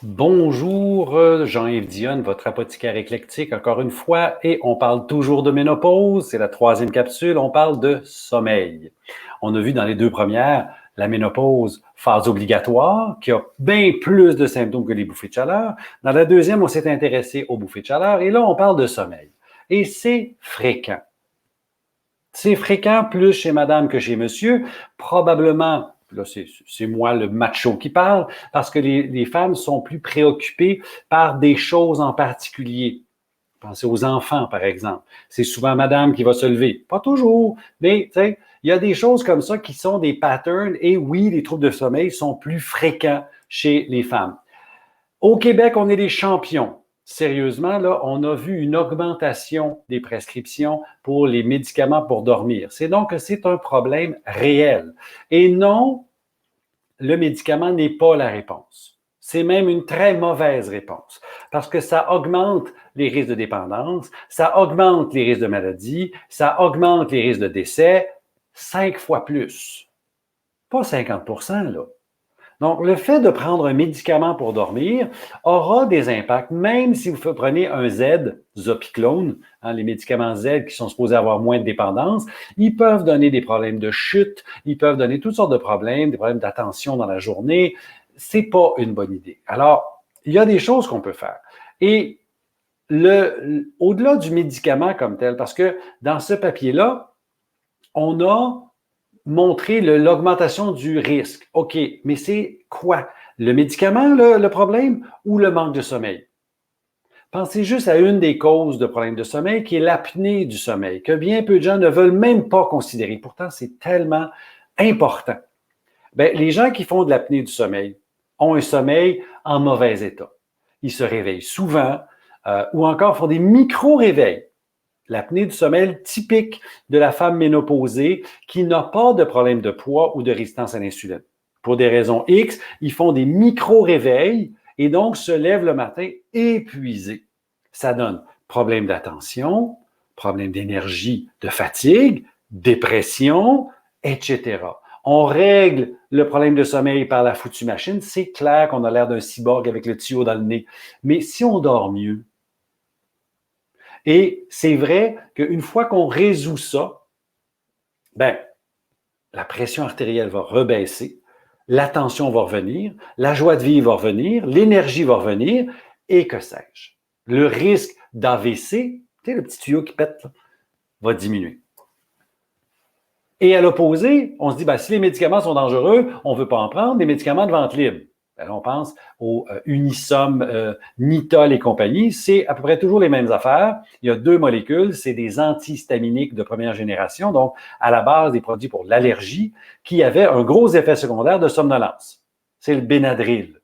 Bonjour, Jean-Yves Dionne, votre apothicaire éclectique, encore une fois, et on parle toujours de ménopause, c'est la troisième capsule, on parle de sommeil. On a vu dans les deux premières la ménopause, phase obligatoire, qui a bien plus de symptômes que les bouffées de chaleur. Dans la deuxième, on s'est intéressé aux bouffées de chaleur, et là, on parle de sommeil. Et c'est fréquent. C'est fréquent plus chez madame que chez monsieur, probablement. Là, c'est moi le macho qui parle, parce que les femmes sont plus préoccupées par des choses en particulier. Pensez aux enfants, par exemple. C'est souvent madame qui va se lever. Pas toujours, mais tu sais, il y a des choses comme ça qui sont des patterns. Et oui, les troubles de sommeil sont plus fréquents chez les femmes. Au Québec, on est des champions. Sérieusement, là, on a vu une augmentation des prescriptions pour les médicaments pour dormir. C'est donc que c'est un problème réel. Et non, le médicament n'est pas la réponse. C'est même une très mauvaise réponse parce que ça augmente les risques de dépendance, ça augmente les risques de maladie, ça augmente les risques de décès 5 fois plus. Pas 50%, là. Donc, le fait de prendre un médicament pour dormir aura des impacts, même si vous prenez un Z, Zopiclone, hein, les médicaments Z qui sont supposés avoir moins de dépendance, ils peuvent donner des problèmes de chute, ils peuvent donner toutes sortes de problèmes, des problèmes d'attention dans la journée. C'est pas une bonne idée. Alors, il y a des choses qu'on peut faire. Et au-delà du médicament comme tel, parce que dans ce papier-là, on a montrer l'augmentation du risque. OK, mais c'est quoi? Le médicament, le problème, ou le manque de sommeil? Pensez juste à une des causes de problèmes de sommeil, qui est l'apnée du sommeil, que bien peu de gens ne veulent même pas considérer. Pourtant, c'est tellement important. Bien, les gens qui font de l'apnée du sommeil ont un sommeil en mauvais état. Ils se réveillent souvent ou encore font des micro-réveils. L'apnée du sommeil typique de la femme ménopausée qui n'a pas de problème de poids ou de résistance à l'insuline. Pour des raisons X, ils font des micro-réveils et donc se lèvent le matin épuisés. Ça donne problème d'attention, problème d'énergie, de fatigue, dépression, etc. On règle le problème de sommeil par la foutue machine. C'est clair qu'on a l'air d'un cyborg avec le tuyau dans le nez. Mais si on dort mieux, et c'est vrai qu'une fois qu'on résout ça, ben, la pression artérielle va rebaisser, l'attention va revenir, la joie de vivre va revenir, l'énergie va revenir, et que sais-je. Le risque d'AVC, tu sais, le petit tuyau qui pète, là, va diminuer. Et à l'opposé, on se dit, ben, si les médicaments sont dangereux, on ne veut pas en prendre, des médicaments de vente libre. Ben, on pense au Unisom, Nitol et compagnie, c'est à peu près toujours les mêmes affaires. Il y a deux molécules, c'est des antihistaminiques de première génération, donc à la base des produits pour l'allergie, qui avaient un gros effet secondaire de somnolence. C'est le Benadryl.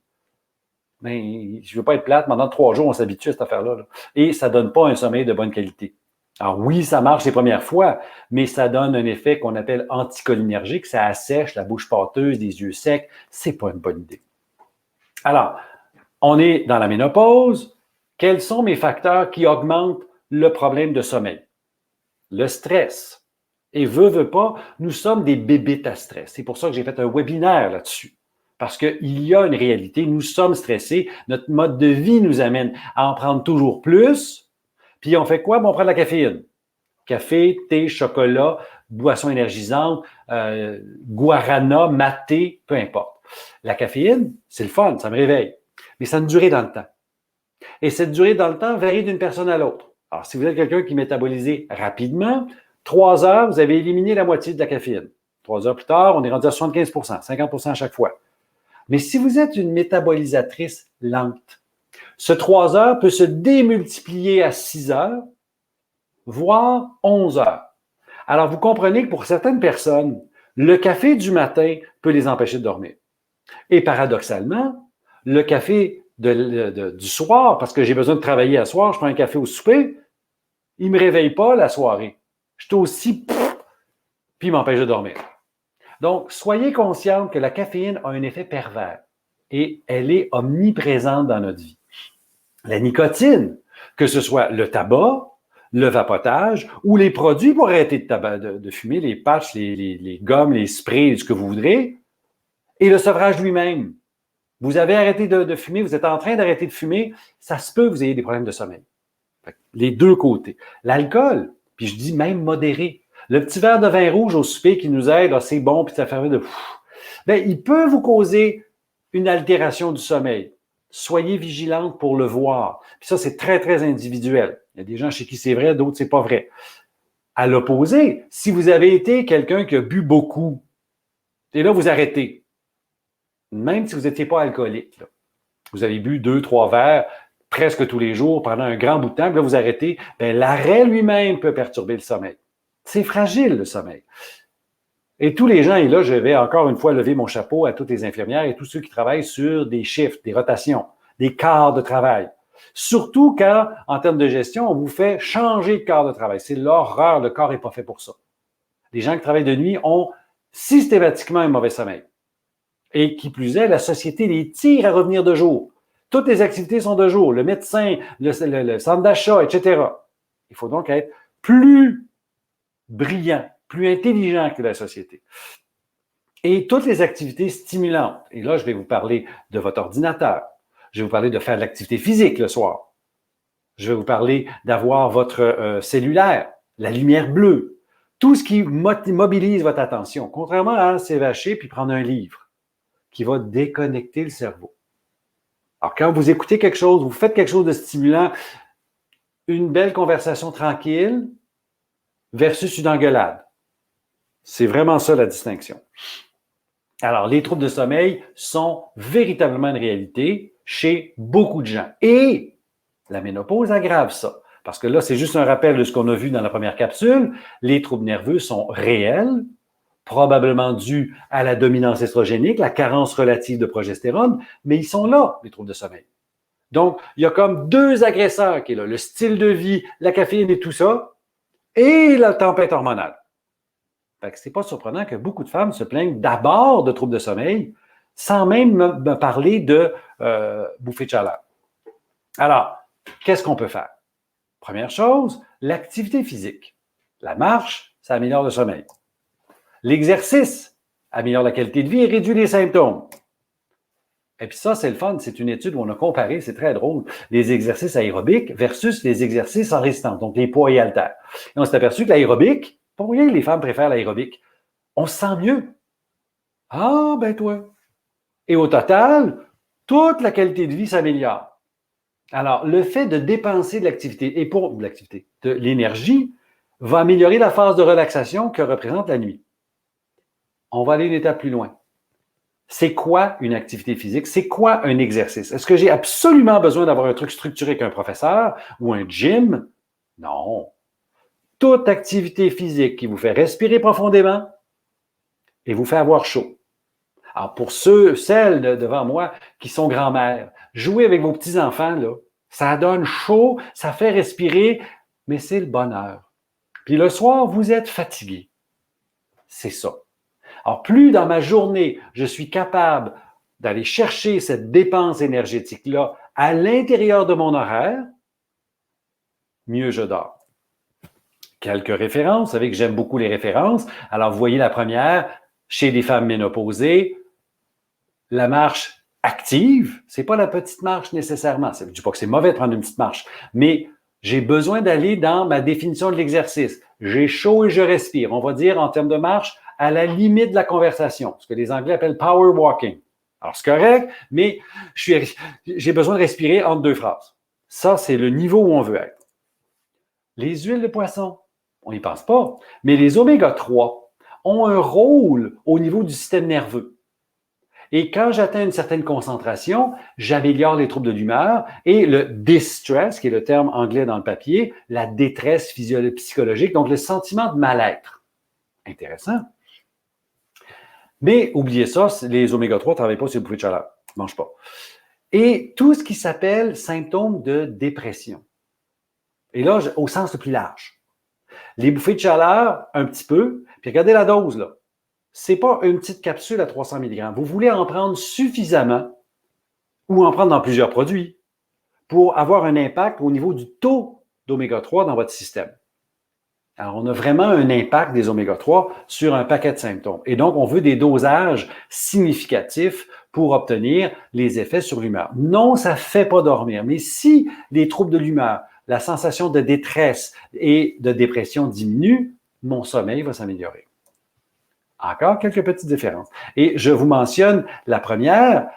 Mais je ne veux pas être plate, pendant 3 jours, on s'habitue à cette affaire-là. Là. Et ça ne donne pas un sommeil de bonne qualité. Alors oui, ça marche les premières fois, mais ça donne un effet qu'on appelle anticholinergique, ça assèche la bouche pâteuse, les yeux secs. C'est pas une bonne idée. Alors, on est dans la ménopause. Quels sont mes facteurs qui augmentent le problème de sommeil? Le stress. Et veut pas, nous sommes des bébites à stress. C'est pour ça que j'ai fait un webinaire là-dessus. Parce qu'il y a une réalité, nous sommes stressés, notre mode de vie nous amène à en prendre toujours plus. Puis on fait quoi? Bon, on prend de la caféine. Café, thé, chocolat, boisson énergisante, guarana, maté, peu importe. La caféine, c'est le fun, ça me réveille. Mais ça a une durée dans le temps. Et cette durée dans le temps varie d'une personne à l'autre. Alors, si vous êtes quelqu'un qui métabolise rapidement, 3 heures, vous avez éliminé la moitié de la caféine. 3 heures plus tard, on est rendu à 75 50 à chaque fois. Mais si vous êtes une métabolisatrice lente, ce 3 heures peut se démultiplier à 6 heures, voire 11 heures. Alors, vous comprenez que pour certaines personnes, le café du matin peut les empêcher de dormir. Et paradoxalement, le café du soir, parce que j'ai besoin de travailler à soir, je prends un café au souper, il ne me réveille pas la soirée. Je suis aussi, puis il m'empêche de dormir. Donc, soyez consciente que la caféine a un effet pervers et elle est omniprésente dans notre vie. La nicotine, que ce soit le tabac, le vapotage ou les produits pour arrêter de fumer, les patchs, les gommes, les sprays, ce que vous voudrez, et le sevrage lui-même. Vous avez arrêté de fumer, vous êtes en train d'arrêter de fumer, ça se peut que vous ayez des problèmes de sommeil. Les deux côtés. L'alcool, puis je dis même modéré. Le petit verre de vin rouge au souper qui nous aide, c'est bon, puis ça fait de... Bien, il peut vous causer une altération du sommeil. Soyez vigilante pour le voir. Puis ça, c'est très, très individuel. Il y a des gens chez qui c'est vrai, d'autres, c'est pas vrai. À l'opposé, si vous avez été quelqu'un qui a bu beaucoup, et là, vous arrêtez, même si vous n'étiez pas alcoolique, là, vous avez bu 2-3 verres presque tous les jours pendant un grand bout de temps, puis là, vous arrêtez, bien, l'arrêt lui-même peut perturber le sommeil. C'est fragile, le sommeil. Et tous les gens, et là, je vais encore une fois lever mon chapeau à toutes les infirmières et tous ceux qui travaillent sur des shifts, des rotations, des quarts de travail. Surtout quand, en termes de gestion, on vous fait changer de quart de travail. C'est l'horreur, le corps n'est pas fait pour ça. Les gens qui travaillent de nuit ont systématiquement un mauvais sommeil. Et qui plus est, la société les tire à revenir de jour. Toutes les activités sont de jour. Le médecin, le centre d'achat, etc. Il faut donc être plus brillant, plus intelligent que la société. Et toutes les activités stimulantes. Et là, je vais vous parler de votre ordinateur. Je vais vous parler de faire de l'activité physique le soir. Je vais vous parler d'avoir votre cellulaire, la lumière bleue. Tout ce qui mobilise votre attention. Contrairement à s'évacher puis prendre un livre qui va déconnecter le cerveau. Alors, quand vous écoutez quelque chose, vous faites quelque chose de stimulant, une belle conversation tranquille versus une engueulade. C'est vraiment ça la distinction. Alors, les troubles de sommeil sont véritablement une réalité chez beaucoup de gens. Et la ménopause aggrave ça. Parce que là, c'est juste un rappel de ce qu'on a vu dans la première capsule. Les troubles nerveux sont réels, probablement dus à la dominance estrogénique, la carence relative de progestérone, mais ils sont là, les troubles de sommeil. Donc, il y a comme deux agresseurs qui est là, le style de vie, la caféine et tout ça, et la tempête hormonale. Fait que c'est pas surprenant que beaucoup de femmes se plaignent d'abord de troubles de sommeil, sans même me parler de bouffées de chaleur. Alors, qu'est-ce qu'on peut faire? Première chose, l'activité physique. La marche, ça améliore le sommeil. L'exercice améliore la qualité de vie et réduit les symptômes. Et puis ça, c'est le fun. C'est une étude où on a comparé, c'est très drôle, les exercices aérobiques versus les exercices en résistance, donc les poids et haltères. Et on s'est aperçu que l'aérobique, pour rien les femmes préfèrent l'aérobique, on se sent mieux. Ah, ben toi. Et au total, toute la qualité de vie s'améliore. Alors, le fait de dépenser de l'activité et pour l'activité, de l'énergie, va améliorer la phase de relaxation que représente la nuit. On va aller une étape plus loin. C'est quoi une activité physique? C'est quoi un exercice? Est-ce que j'ai absolument besoin d'avoir un truc structuré qu'un professeur ou un gym? Non. Toute activité physique qui vous fait respirer profondément et vous fait avoir chaud. Alors, pour celles devant moi qui sont grand-mères, jouez avec vos petits-enfants, là. Ça donne chaud, ça fait respirer, mais c'est le bonheur. Puis le soir, vous êtes fatigué. C'est ça. Alors, plus dans ma journée, je suis capable d'aller chercher cette dépense énergétique-là à l'intérieur de mon horaire, mieux je dors. Quelques références, vous savez que j'aime beaucoup les références. Alors, vous voyez la première, chez les femmes ménopausées, la marche active, c'est pas la petite marche nécessairement. Je ne dis pas que c'est mauvais de prendre une petite marche, mais j'ai besoin d'aller dans ma définition de l'exercice. J'ai chaud et je respire. On va dire en termes de marche, à la limite de la conversation, ce que les Anglais appellent power walking. Alors, c'est correct, mais j'ai besoin de respirer entre deux phrases. Ça, c'est le niveau où on veut être. Les huiles de poisson, on n'y pense pas, mais les oméga 3 ont un rôle au niveau du système nerveux. Et quand j'atteins une certaine concentration, j'améliore les troubles de l'humeur et le distress, qui est le terme anglais dans le papier, la détresse psychologique, donc le sentiment de mal-être. Intéressant. Mais oubliez ça, les oméga 3 ne travaillent pas sur le bouffée de chaleur. Ils ne mangent pas. Et tout ce qui s'appelle symptômes de dépression. Et là, au sens le plus large. Les bouffées de chaleur, un petit peu, puis regardez la dose, là. C'est pas une petite capsule à 300 mg. Vous voulez en prendre suffisamment ou en prendre dans plusieurs produits pour avoir un impact au niveau du taux d'oméga 3 dans votre système. Alors, on a vraiment un impact des oméga 3 sur un paquet de symptômes. Et donc, on veut des dosages significatifs pour obtenir les effets sur l'humeur. Non, ça ne fait pas dormir. Mais si les troubles de l'humeur, la sensation de détresse et de dépression diminuent, mon sommeil va s'améliorer. Encore quelques petites différences. Et je vous mentionne la première,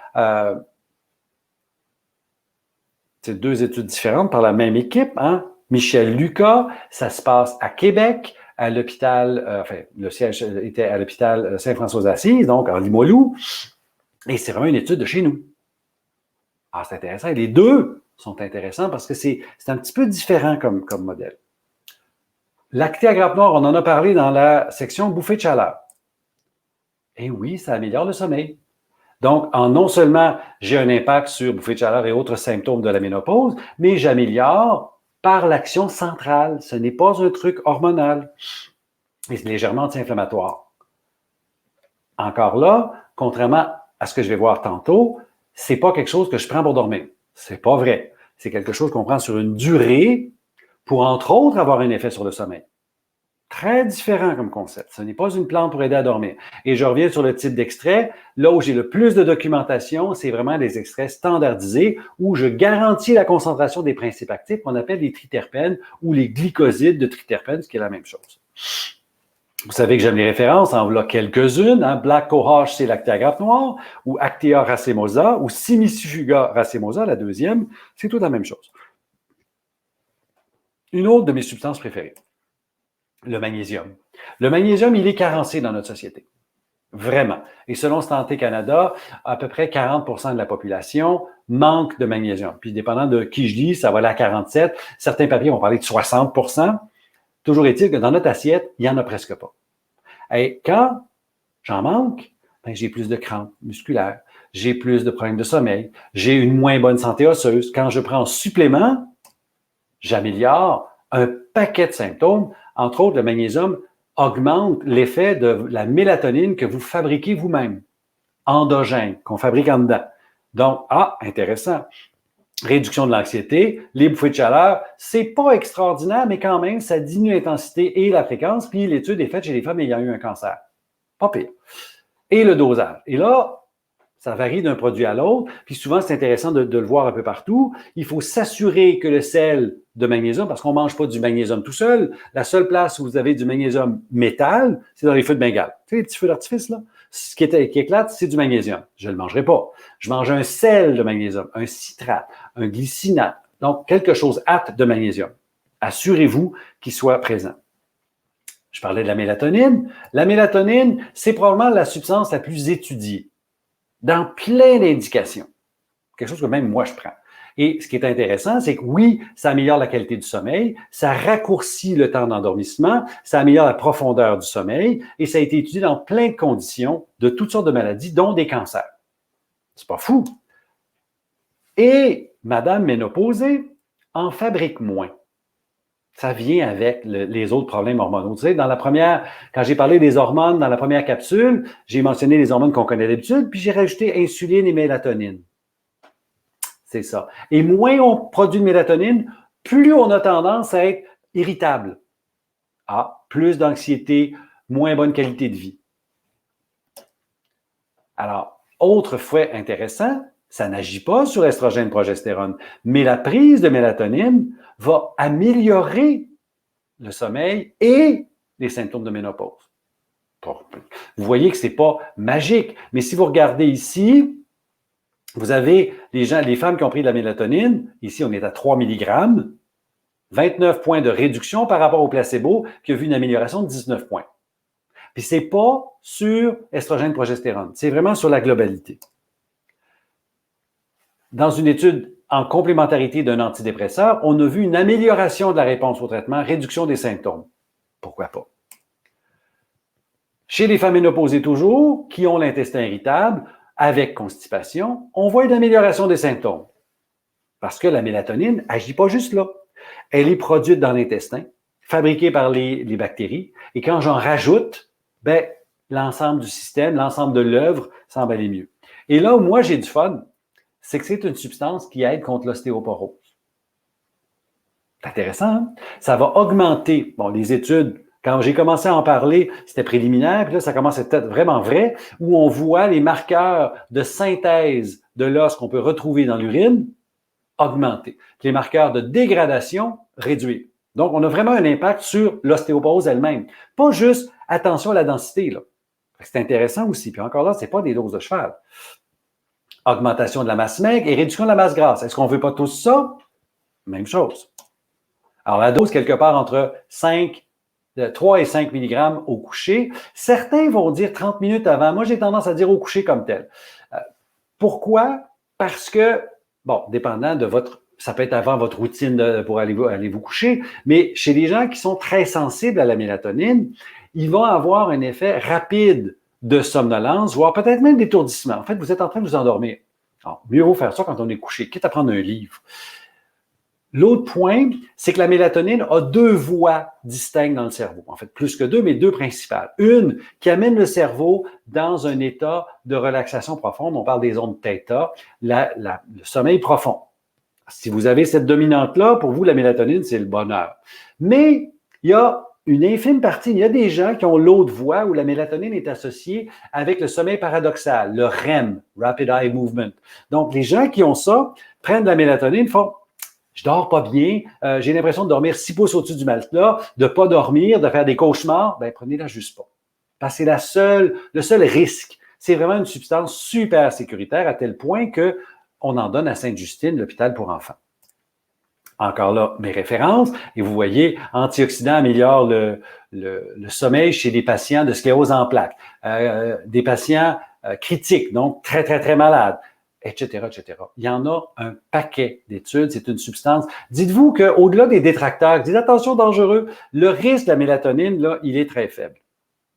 c'est deux études différentes par la même équipe, hein? Michel Lucas, ça se passe à Québec, à l'hôpital, le siège était à l'hôpital Saint-François-d'Assise, donc en Limoilou, et c'est vraiment une étude de chez nous. Ah, c'est intéressant. Et les deux sont intéressants parce que c'est un petit peu différent comme modèle. Lacté à grappe noire, on en a parlé dans la section bouffée de chaleur. Et oui, ça améliore le sommeil. Donc, non seulement j'ai un impact sur bouffée de chaleur et autres symptômes de la ménopause, mais j'améliore par l'action centrale. Ce n'est pas un truc hormonal. Et c'est légèrement anti-inflammatoire. Encore là, contrairement à ce que je vais voir tantôt, c'est pas quelque chose que je prends pour dormir. C'est pas vrai. C'est quelque chose qu'on prend sur une durée pour, entre autres, avoir un effet sur le sommeil. Très différent comme concept. Ce n'est pas une plante pour aider à dormir. Et je reviens sur le type d'extrait. Là où j'ai le plus de documentation, c'est vraiment des extraits standardisés où je garantis la concentration des principes actifs qu'on appelle les triterpènes ou les glycosides de triterpènes, ce qui est la même chose. Vous savez que j'aime les références, en voilà quelques-unes. Hein? Black Cohosh, c'est lacté à grappe noire, ou Actea racemosa, ou Simicifuga racemosa, la deuxième, c'est tout la même chose. Une autre de mes substances préférées, le magnésium. Le magnésium, il est carencé dans notre société. Vraiment. Et selon Santé Canada, à peu près 40% de la population manque de magnésium. Puis, dépendant de qui je dis, ça va aller à 47. Certains papiers vont parler de 60%. Toujours est-il que dans notre assiette, il n'y en a presque pas. Et quand j'en manque, ben, j'ai plus de crampes musculaires, j'ai plus de problèmes de sommeil, j'ai une moins bonne santé osseuse. Quand je prends en supplément, j'améliore un paquet de symptômes. Entre autres, le magnésium augmente l'effet de la mélatonine que vous fabriquez vous-même, endogène, qu'on fabrique en dedans. Donc, intéressant. Réduction de l'anxiété, les bouffées de chaleur, c'est pas extraordinaire, mais quand même, ça diminue l'intensité et la fréquence, puis l'étude est faite chez les femmes ayant eu un cancer. Pas pire. Et le dosage. Et là, ça varie d'un produit à l'autre, puis souvent, c'est intéressant de le voir un peu partout. Il faut s'assurer que le sel de magnésium, parce qu'on ne mange pas du magnésium tout seul, la seule place où vous avez du magnésium métal, c'est dans les feux de Bengale. Tu sais, les petits feux d'artifice, là? Ce qui éclate, c'est du magnésium. Je ne le mangerai pas. Je mange un sel de magnésium, un citrate, un glycinate. Donc, quelque chose apte de magnésium. Assurez-vous qu'il soit présent. Je parlais de la mélatonine. La mélatonine, c'est probablement la substance la plus étudiée dans plein d'indications. Quelque chose que même moi, je prends. Et ce qui est intéressant, c'est que oui, ça améliore la qualité du sommeil, ça raccourcit le temps d'endormissement, ça améliore la profondeur du sommeil et ça a été étudié dans plein de conditions de toutes sortes de maladies, dont des cancers. C'est pas fou. Et Madame ménopausée en fabrique moins. Ça vient avec les autres problèmes hormonaux. Tu sais, dans la première, quand j'ai parlé des hormones dans la première capsule, j'ai mentionné les hormones qu'on connaît d'habitude, puis j'ai rajouté insuline et mélatonine. C'est ça. Et moins on produit de mélatonine, plus on a tendance à être irritable. Plus d'anxiété, moins bonne qualité de vie. Alors, autre fait intéressant, ça n'agit pas sur estrogène, progestérone, mais la prise de mélatonine va améliorer le sommeil et les symptômes de ménopause. Vous voyez que ce n'est pas magique, mais si vous regardez ici, vous avez les femmes qui ont pris de la mélatonine, ici on est à 3 mg, 29 points de réduction par rapport au placebo qui a vu une amélioration de 19 points. Puis ce n'est pas sur estrogène, progestérone, c'est vraiment sur la globalité. Dans une étude en complémentarité d'un antidépresseur, on a vu une amélioration de la réponse au traitement, réduction des symptômes. Pourquoi pas? Chez les femmes ménopausées toujours, qui ont l'intestin irritable, avec constipation, on voit une amélioration des symptômes. Parce que la mélatonine n'agit pas juste là. Elle est produite dans l'intestin, fabriquée par les bactéries, et quand j'en rajoute, l'ensemble du système, l'ensemble de l'œuvre semble aller mieux. Et là où moi j'ai du fun, c'est que c'est une substance qui aide contre l'ostéoporose. C'est intéressant, hein? Ça va augmenter, les études, Quand j'ai commencé à en parler, c'était préliminaire, puis là, ça commence à être vraiment vrai, où on voit les marqueurs de synthèse de l'os qu'on peut retrouver dans l'urine augmenter. Les marqueurs de dégradation réduire. Donc, on a vraiment un impact sur l'ostéoporose elle-même. Pas juste attention à la densité, là. C'est intéressant aussi. Puis encore là, ce n'est pas des doses de cheval. Augmentation de la masse maigre et réduction de la masse grasse. Est-ce qu'on ne veut pas tous ça? Même chose. Alors, la dose, quelque part entre 3 et 5 mg au coucher. Certains vont dire 30 minutes avant. Moi, j'ai tendance à dire au coucher comme tel. Pourquoi? Parce que, bon, dépendant de ça peut être avant votre routine pour aller vous coucher, mais chez les gens qui sont très sensibles à la mélatonine, ils vont avoir un effet rapide de somnolence, voire peut-être même d'étourdissement. En fait, vous êtes en train de vous endormir. Alors, mieux vaut faire ça quand on est couché, quitte à prendre un livre. L'autre point, c'est que la mélatonine a 2 voies distinctes dans le cerveau. En fait, plus que 2, mais 2 principales. Une qui amène le cerveau dans un état de relaxation profonde. On parle des ondes θ, le sommeil profond. Si vous avez cette dominante-là, pour vous, la mélatonine, c'est le bonheur. Mais il y a une infime partie, il y a des gens qui ont l'autre voie où la mélatonine est associée avec le sommeil paradoxal, le REM, Rapid Eye Movement. Donc, les gens qui ont ça prennent de la mélatonine, font je dors pas bien, j'ai l'impression de dormir 6 pouces au-dessus du matelas, de ne pas dormir, de faire des cauchemars, bien, prenez-la juste pas. Parce que c'est le seul risque. C'est vraiment une substance super sécuritaire à tel point qu'on en donne à Sainte-Justine, l'hôpital pour enfants. Encore là, mes références, et vous voyez, antioxydants améliorent le sommeil chez des patients de sclérose en plaques, des patients critiques, donc très, très, très malades, etc., etc. Il y en a un paquet d'études. C'est une substance. Dites-vous qu'au-delà des détracteurs, dites attention dangereux, le risque de la mélatonine, là, il est très faible.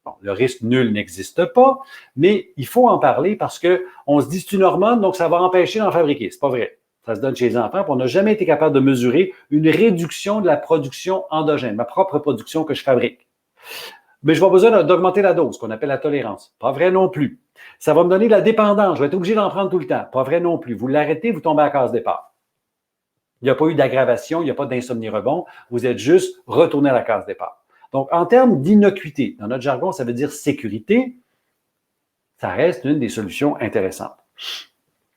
Bon, le risque nul n'existe pas, mais il faut en parler parce qu'on se dit c'est une hormone, donc ça va empêcher d'en fabriquer. C'est pas vrai. Ça se donne chez les enfants, puis on n'a jamais été capable de mesurer une réduction de la production endogène, ma propre production que je fabrique. Mais je vais avoir besoin d'augmenter la dose, qu'on appelle la tolérance. Pas vrai non plus. Ça va me donner de la dépendance. Je vais être obligé d'en prendre tout le temps. Pas vrai non plus. Vous l'arrêtez, vous tombez à la case départ. Il n'y a pas eu d'aggravation, il n'y a pas d'insomnie rebond. Vous êtes juste retourné à la case départ. Donc, en termes d'innocuité, dans notre jargon, ça veut dire sécurité. Ça reste une des solutions intéressantes.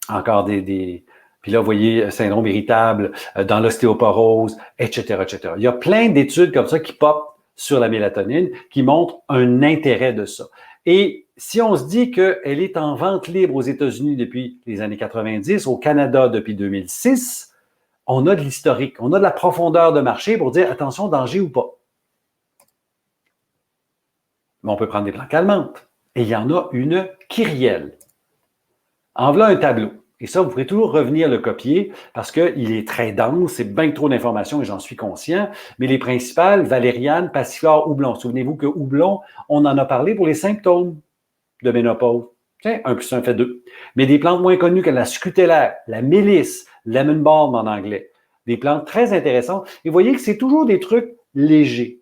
Encore puis là, vous voyez, syndrome irritable, dans l'ostéoporose, etc., etc. Il y a plein d'études comme ça qui popent sur la mélatonine, qui montrent un intérêt de ça. Et si on se dit qu'elle est en vente libre aux États-Unis depuis les années 90, au Canada depuis 2006, on a de l'historique, on a de la profondeur de marché pour dire attention, danger ou pas. Mais on peut prendre des plantes calmantes. Et il y en a une kyrielle. En voilà un tableau. Et ça, vous pourrez toujours revenir le copier parce qu'il est très dense, c'est bien trop d'informations et j'en suis conscient. Mais les principales, valériane, passiflore, houblon. Souvenez-vous que houblon, on en a parlé pour les symptômes de ménopause. Tiens, 1 plus 1 fait 2. Mais des plantes moins connues comme la scutellaire, la mélisse, lemon balm en anglais. Des plantes très intéressantes. Et vous voyez que c'est toujours des trucs légers.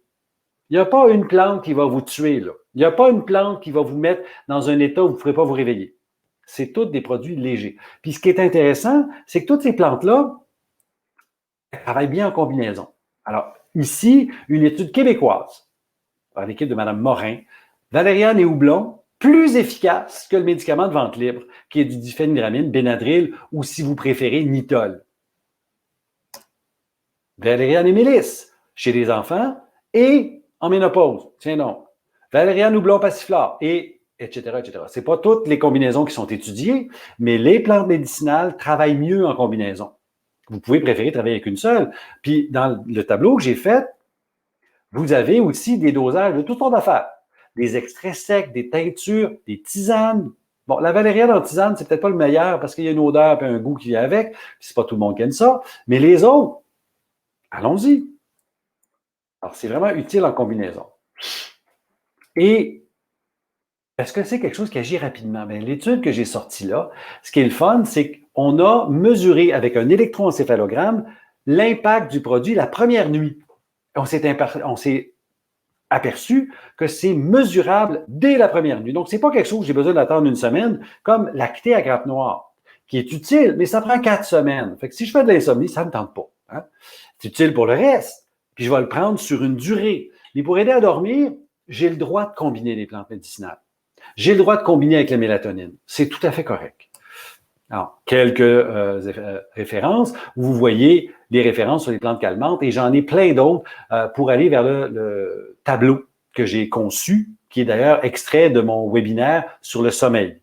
Il n'y a pas une plante qui va vous tuer, là. Il n'y a pas une plante qui va vous mettre dans un état où vous ne pourrez pas vous réveiller. C'est toutes des produits légers. Puis ce qui est intéressant, c'est que toutes ces plantes-là, elles travaillent bien en combinaison. Alors, ici, une étude québécoise par l'équipe de Mme Morin, valériane et houblon, plus efficace que le médicament de vente libre, qui est du diphénhydramine, Benadryl, ou si vous préférez, Nitol. Valériane et mélisse, chez les enfants, et en ménopause. Tiens donc. Valériane, houblon, passiflore, et etc., etc. Ce n'est pas toutes les combinaisons qui sont étudiées, mais les plantes médicinales travaillent mieux en combinaison. Vous pouvez préférer travailler avec une seule. Puis, dans le tableau que j'ai fait, vous avez aussi des dosages de toutes sortes d'affaires. Des extraits secs, des teintures, des tisanes. Bon, la valériane en tisane, c'est peut-être pas le meilleur parce qu'il y a une odeur et un goût qui vient avec. C'est pas tout le monde qui aime ça. Mais les autres, allons-y. Alors, c'est vraiment utile en combinaison. Et est-ce que c'est quelque chose qui agit rapidement? Bien, l'étude que j'ai sortie là, ce qui est le fun, c'est qu'on a mesuré avec un électroencéphalogramme l'impact du produit la première nuit. On s'est aperçu que c'est mesurable dès la première nuit. Donc, ce n'est pas quelque chose que j'ai besoin d'attendre une semaine, comme l'acté à grappe noire, qui est utile, mais ça prend 4 semaines. Fait que si je fais de l'insomnie, ça ne me tente pas. Hein? C'est utile pour le reste. Puis je vais le prendre sur une durée. Mais pour aider à dormir, j'ai le droit de combiner les plantes médicinales. J'ai le droit de combiner avec la mélatonine. C'est tout à fait correct. Alors, quelques références. Vous voyez les références sur les plantes calmantes et j'en ai plein d'autres pour aller vers le tableau que j'ai conçu, qui est d'ailleurs extrait de mon webinaire sur le sommeil.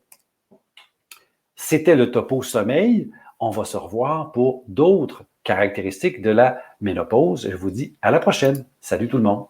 C'était le topo sommeil. On va se revoir pour d'autres caractéristiques de la ménopause. Je vous dis à la prochaine. Salut tout le monde.